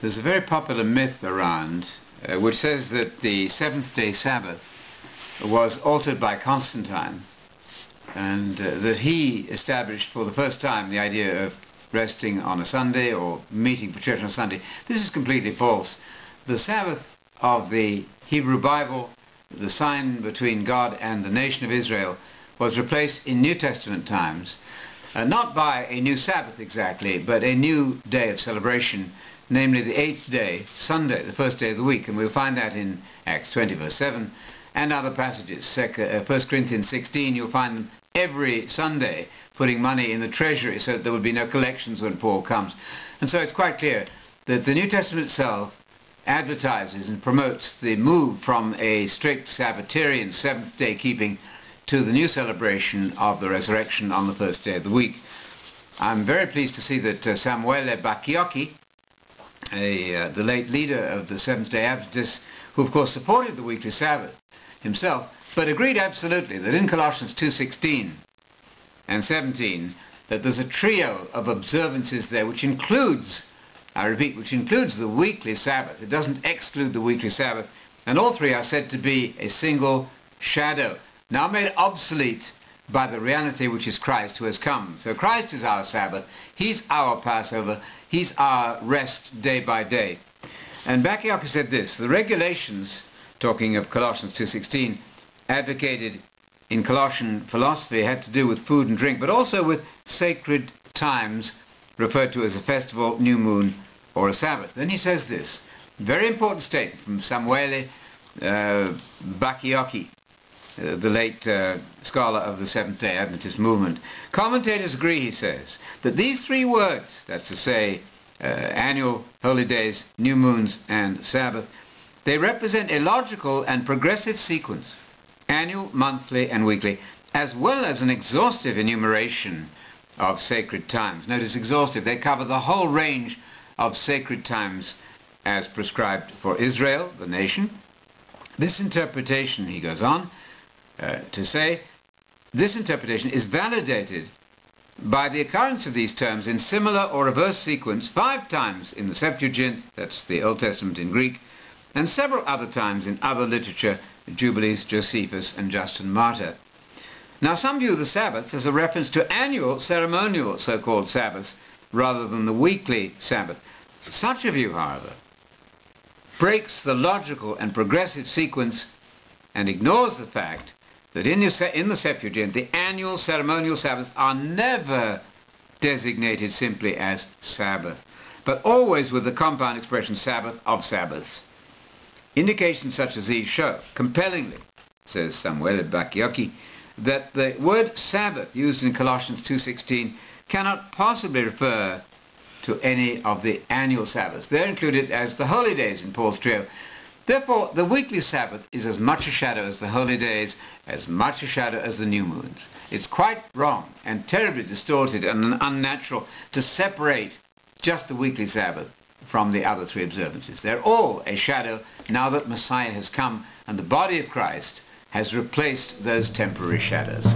There's a very popular myth around which says that the seventh-day Sabbath was altered by Constantine, and that he established for the first time the idea of resting on a Sunday or meeting for church on a Sunday. This is completely false. The Sabbath of the Hebrew Bible, the sign between God and the nation of Israel, was replaced in New Testament times, not by a new Sabbath exactly, but a new day of celebration, namely the eighth day, Sunday, the first day of the week. And we'll find that in Acts 20 verse 7 and other passages. 1 Corinthians 16, you'll find them every Sunday putting money in the treasury so that there will be no collections when Paul comes. And so it's quite clear that the New Testament itself advertises and promotes the move from a strict Sabbatarian seventh-day keeping to the new celebration of the resurrection on the first day of the week. I'm very pleased to see that Samuele Bacchiocchi, the late leader of the Seventh-day Adventists, who of course supported the weekly Sabbath himself, but agreed absolutely that in Colossians 2:16 and 17 that there's a trio of observances there which includes, I repeat, which includes the weekly Sabbath. It doesn't exclude the weekly Sabbath, and all three are said to be a single shadow, now made obsolete by the reality which is Christ who has come. So Christ is our Sabbath, he's our Passover, he's our rest day by day. And Bacchiocchi said this: the regulations, talking of Colossians 2:16, advocated in Colossian philosophy had to do with food and drink, but also with sacred times referred to as a festival, new moon, or a Sabbath. Then he says this, very important statement from Samuele Bacchiocchi, the late scholar of the Seventh-day Adventist movement. Commentators agree, he says, that these three words, that's to say, annual, holy days, new moons, and Sabbath, they represent a logical and progressive sequence, annual, monthly, and weekly, as well as an exhaustive enumeration of sacred times. Notice exhaustive. They cover the whole range of sacred times as prescribed for Israel, the nation. This interpretation, he goes on to say, this interpretation is validated by the occurrence of these terms in similar or reverse sequence 5 times in the Septuagint, that's the Old Testament in Greek, and several other times in other literature, Jubilees, Josephus, and Justin Martyr. Now some view the Sabbaths as a reference to annual ceremonial so-called Sabbaths rather than the weekly Sabbath. Such a view, however, breaks the logical and progressive sequence and ignores the fact that in the Septuagint the annual ceremonial Sabbaths are never designated simply as Sabbath, but always with the compound expression Sabbath of Sabbaths. Indications such as these show, compellingly, says Samuele Bacchiocchi, that the word Sabbath used in Colossians 2:16 cannot possibly refer to any of the annual Sabbaths. They're included as the holy days in Paul's trio. Therefore, the weekly Sabbath is as much a shadow as the holy days, as much a shadow as the new moons. It's quite wrong and terribly distorted and unnatural to separate just the weekly Sabbath from the other three observances. They're all a shadow now that Messiah has come and the body of Christ has replaced those temporary shadows.